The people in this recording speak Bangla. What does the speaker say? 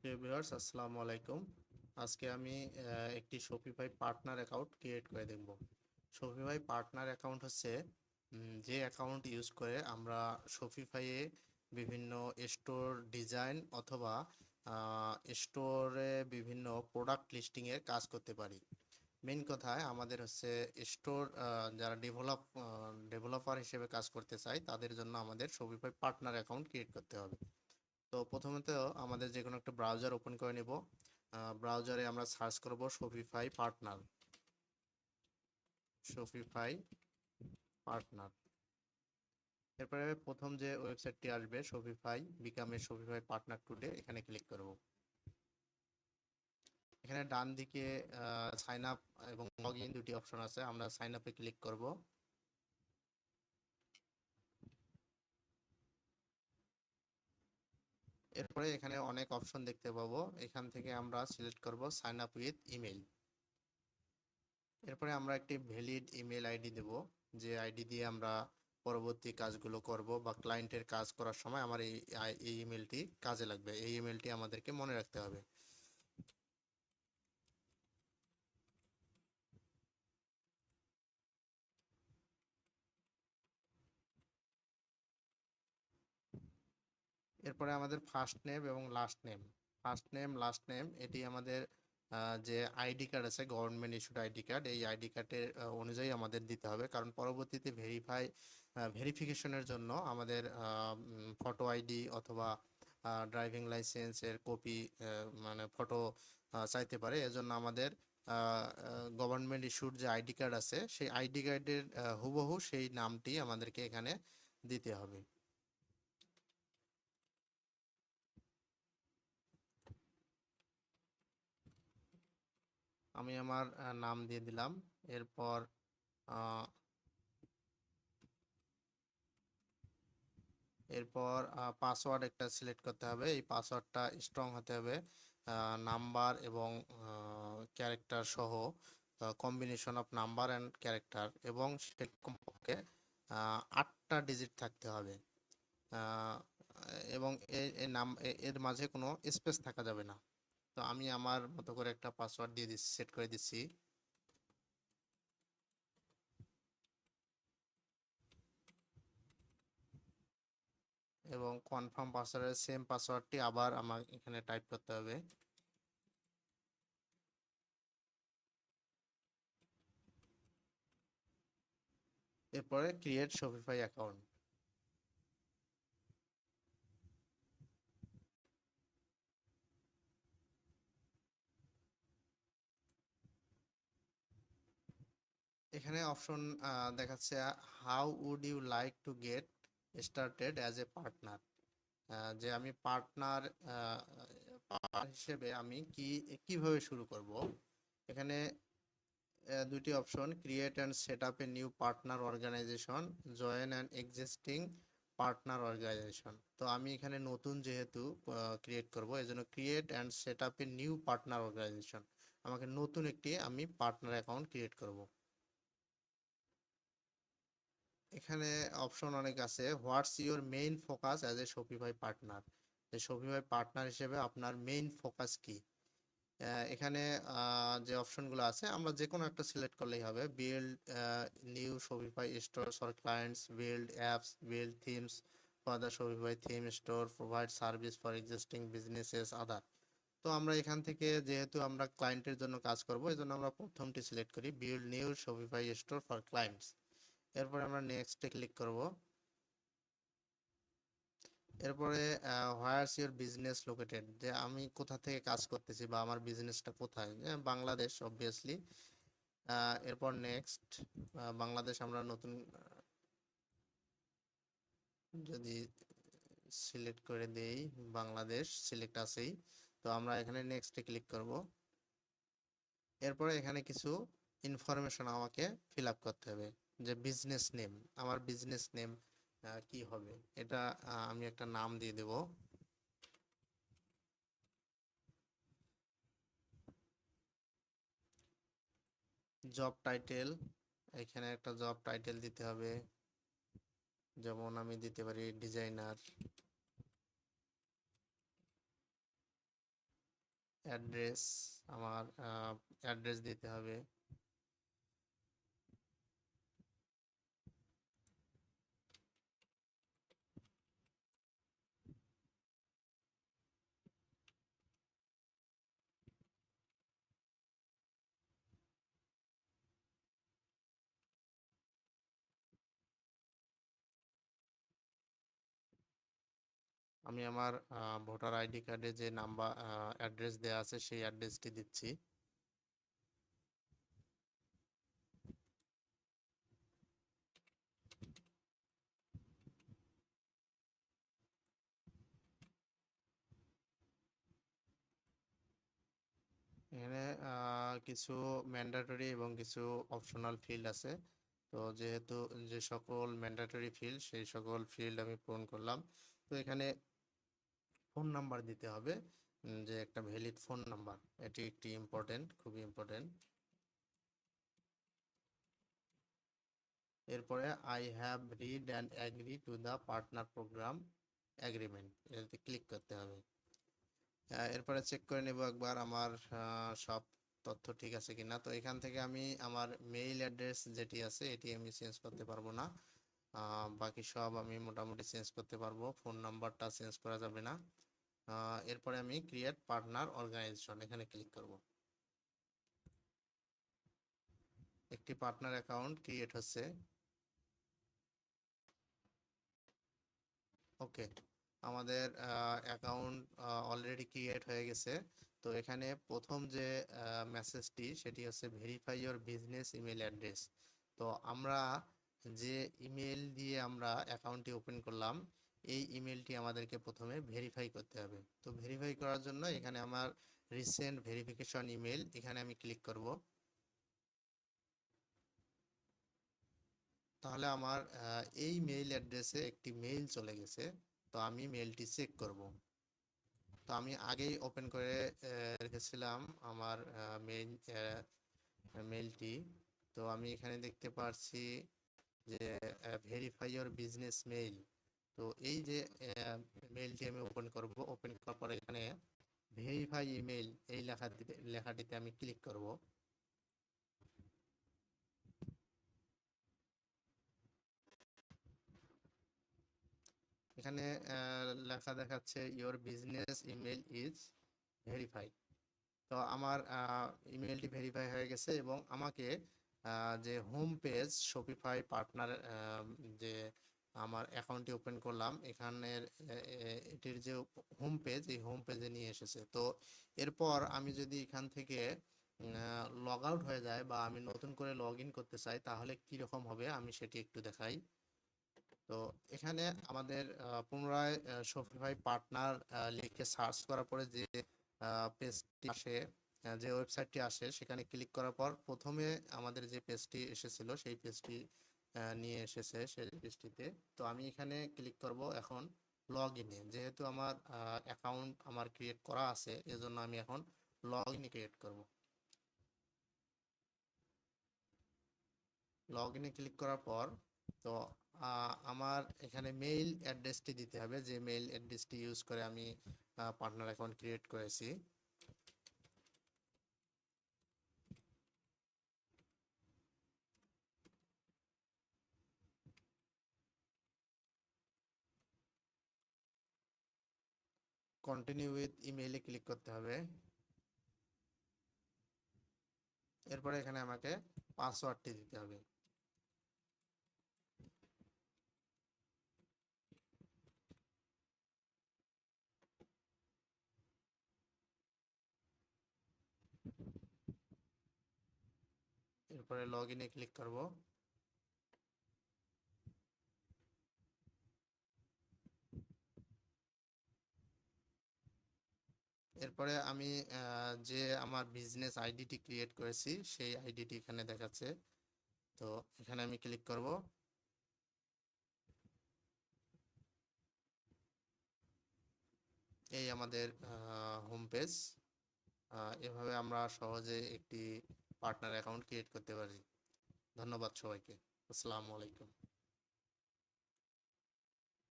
প্রিয় ভিউয়ার্স, আসসালামু আলাইকুম। আজকে আমি একটি শপিফাই পার্টনার অ্যাকাউন্ট ক্রিয়েট করে দেখব। শপিফাই পার্টনার অ্যাকাউন্ট হচ্ছে যে অ্যাকাউন্ট ইউজ করে আমরা শপিফাইয়ে বিভিন্ন স্টোর ডিজাইন অথবা স্টোরে বিভিন্ন প্রোডাক্ট লিস্টিংয়ের কাজ করতে পারি। মেইন কথায় আমাদের হচ্ছে স্টোর যারা ডেভেলপার হিসেবে কাজ করতে চায় তাদের জন্য আমাদের শপিফাই পার্টনার অ্যাকাউন্ট ক্রিয়েট করতে হবে। তো প্রথমত আমাদের যে কোনো একটা ব্রাউজার ওপেন করে নেব। ব্রাউজারে আমরা সার্চ করব শপিফাই পার্টনার। শপিফাই পার্টনার এরপরে প্রথম যে ওয়েবসাইটটি আসবে শপিফাই বিকামের শপিফাই পার্টনার টুডে, এখানে ক্লিক করব। এখানে ডান দিকে সাইন আপ এবং লগ ইন দুটি অপশন আছে, আমরা সাইন আপে ক্লিক করব। এরপরে এখানে অনেক অপশন দেখতে পাবো, এখান থেকে আমরা সিলেক্ট করব সাইন আপ উইথ ইমেল। এরপরে আমরা একটি ভ্যালিড ইমেল আইডি দেব, যে আইডি দিয়ে আমরা পরবর্তী কাজগুলো করব বা ক্লায়েন্টের কাজ করার সময় আমার এই ইমেলটি কাজে লাগবে, এই ইমেলটি আমাদেরকে মনে রাখতে হবে। এরপরে আমাদের ফার্স্ট নেম এবং last name, first name last name এটি আমাদের যে আইডি কার্ড আছে, গভর্নমেন্ট ইস্যুড আইডি কার্ড, এই আইডি কার্ডের অনুযায়ী আমাদের দিতে হবে, কারণ পরবর্তীতে ভেরিফিকেশনের জন্য আমাদের ফটো আইডি অথবা ড্রাইভিং লাইসেন্সের কপি, মানে ফটো চাইতে পারে। এজন্য আমাদের গভর্নমেন্ট ইস্যুড যে আইডি কার্ড আছে সেই আইডি কার্ডের হুবহু সেই নামটি আমাদেরকে এখানে দিতে হবে। আমি আমার নাম দিয়ে দিলাম। এরপর আহ, এরপর পাসওয়ার্ড একটা সিলেক্ট করতে হবে, এই পাসওয়ার্ডটা স্ট্রং হতে হবে, নাম্বার এবং ক্যারেক্টার সহ, combination of number and character, এবং সেটা কমপক্ষে 8টা ডিজিট থাকতে হবে। আহ, এবং এর মাঝে কোনো স্পেস থাকা যাবে না। তো আমি আমার মতো করে একটা পাসওয়ার্ড দিয়ে দিচ্ছি, সেট করে দিচ্ছি। এবং কনফার্ম পাসওয়ার্ডের সেম পাসওয়ার্ডটি আবার আমার এখানে টাইপ করতে হবে। এরপরে ক্রিয়েট শপিফাই অ্যাকাউন্ট। এখানে অপশন দেখাচ্ছে, how would you like to get started as a partner, যে আমি পার্টনার হিসেবে আমি কিভাবে শুরু করব। এখানে দুটি option, create and set up a new partner organisation, join and existing partner organisation. তো আমি এখানে নতুন যেহেতু ক্রিয়েট করব, এই জন্য create and set up a new partner organisation, আমাকে নতুন একটি আমি পার্টনার অ্যাকাউন্ট ক্রিয়েট করব। এখানে অপশন অনেক আছে, what's your main focus as a Shopify partner, যে শপিফাই পার্টনার হিসেবে আপনার মেইন ফোকাস কি। এখানে যে অপশনগুলো আছে আমরা যে কোনো একটা সিলেক্ট করলেই হবে। Build new Shopify store for clients, build apps, build themes for the Shopify theme store, provide service for existing businesses other. তো আমরা এখান থেকে যেহেতু আমরা ক্লায়েন্টের জন্য কাজ করব, এই জন্য আমরা প্রথমটি সিলেক্ট করি, build new Shopify store for clients. এরপরে আমরা নেক্সটে ক্লিক করব। এরপরে হোয়ারস ইউর বিজনেস লোকেটেড, যে আমি কোথা থেকে কাজ করতেছি বা আমার বিজনেসটা কোথায়, বাংলাদেশ অবভিয়াসলি। এরপর নেক্সট, বাংলাদেশ আমরা নতুন যদি সিলেক্ট করে দেই, বাংলাদেশ সিলেক্ট আছেই। তো আমরা এখানে নেক্সটে ক্লিক করব। এরপরে এখানে কিছু ইনফরমেশন আমাকে ফিল আপ করতে হবে, যে বিজনেস নেম, আমার বিজনেস নেম কি হবে, এটা আমি একটা নাম দিয়ে দেব। জব টাইটেল, এখানে একটা জব টাইটেল দিতে হবে, যেমন আমি দিতে পারি ডিজাইনার। অ্যাড্রেস, আমার অ্যাড্রেস দিতে হবে। আমি আমার ভোটার আইডি কার্ডে যে নাম্বার অ্যাড্রেস দেওয়া আছে সেই অ্যাড্রেসটি দিচ্ছি। এখানে কিছু ম্যান্ডেটরি এবং কিছু অপশনাল ফিল্ড আছে। তো যেহেতু যে সকল ম্যান্ডেটরি ফিল্ড সেই সকল ফিল্ড আমি পূরণ করলাম। তো এখানে ফোন নাম্বার দিতে হবে, যে একটা ভ্যালিড ফোন নাম্বার, এটি একটি ইম্পর্টেন্ট, খুবই ইম্পর্টেন্ট। এরপরে I have read and agree to the partner programme agreement, এটাতে ক্লিক করতে হবে। এরপরে চেক করে নেব একবার আমার সব তথ্য ঠিক আছে কিনা। তো এখান থেকে আমি আমার মেইল অ্যাড্রেস যেটি আছে এটি আমি চেঞ্জ করতে পারবো না, বাকি সব আমি মোটামুটি চেঞ্জ করতে পারবো, ফোন নাম্বারটা চেঞ্জ করা যাবে না। এরপরে আমি ক্রিয়েট পার্টনার অর্গানাইজেশন এখানে ক্লিক করব। একটি পার্টনার অ্যাকাউন্ট ক্রিয়েট হচ্ছে। ওকে, আমাদের অ্যাকাউন্ট অলরেডি ক্রিয়েট হয়ে গেছে। তো এখানে প্রথম যে মেসেজটি সেটি হচ্ছে verify your business email address. তো আমরা যে ইমেল দিয়ে আমরা অ্যাকাউন্টটি ওপেন করলাম এই ইমেলটি আমাদেরকে প্রথমে ভেরিফাই করতে হবে। তো ভেরিফাই করার জন্য এখানে আমার রিসেন্ট ভেরিফিকেশন ইমেল, এখানে আমি ক্লিক করব। তাহলে আমার এই মেইল অ্যাড্রেসে একটি মেইল চলে গেছে। তো আমি মেইলটি চেক করব। তো আমি আগেই ওপেন করে রেখেছিলাম আমার মেইলটি। তো আমি এখানে দেখতে পাচ্ছি যে ভেরিফাই ইওর বিজনেস মেইল। তো এই যে মেইলটি আমি ওপেন করব, ওপেন করার পরে এখানে ভেরিফাই ইমেইল এই লেখাটিতে আমি ক্লিক করব। এখানে লেখা দেখাচ্ছে your business email is verified. তো আমার ইমেলটি ভেরিফাই হয়ে গেছে এবং আমাকে যে হোম পেজ শপিফাই পার্টনার, যে আমার অ্যাকাউন্টটি ওপেন করলাম এখানের এটির যে হোম পেজ, এই হোম পেজে নিয়ে এসেছে। তো এরপর আমি যদি এখান থেকে লগ আউট হয়ে যায় বা আমি নতুন করে লগ ইন করতে চাই তাহলে কি রকম হবে আমি সেটি একটু দেখাই। তো এখানে আমাদের পুনরায় শপিফাই পার্টনার লিখে সার্চ করার পরে যে পেজটি আসে, যে ওয়েবসাইটটি আসে সেখানে ক্লিক করার পর প্রথমে আমাদের যে পেজটি এসেছিল সেই পেজটি নিয়ে এসেছে সেই পেজটিতে। তো আমি এখানে ক্লিক করব এখন লগ ইনে, যেহেতু আমার অ্যাকাউন্ট আমার ক্রিয়েট করা আছে এজন্য আমি এখন লগ ইনে ক্রিয়েট করব। লগ ইনে ক্লিক করার পর তো আমার এখানে মেইল অ্যাড্রেসটি দিতে হবে, যে মেইল অ্যাড্রেসটি ইউজ করে আমি পার্টনার অ্যাকাউন্ট ক্রিয়েট করেছি। কন্টিনিউ উইথ ইমেইলে ক্লিক করতে হবে। এরপরে এখানে আমাকে পাসওয়ার্ডটি দিতে হবে। এরপরে লগ ইনে ক্লিক করব। এরপরে আমি যে আমার বিজনেস আইডিটি ক্রিয়েট করেছি সেই আইডিটি এখানে দেখাচ্ছে। তো এখানে আমি ক্লিক করব। এই আমাদের হোম পেজ। এভাবে আমরা সহজে একটি পার্টনার অ্যাকাউন্ট ক্রিয়েট করতে পারি। ধন্যবাদ সবাইকে। আসসালামু আলাইকুম।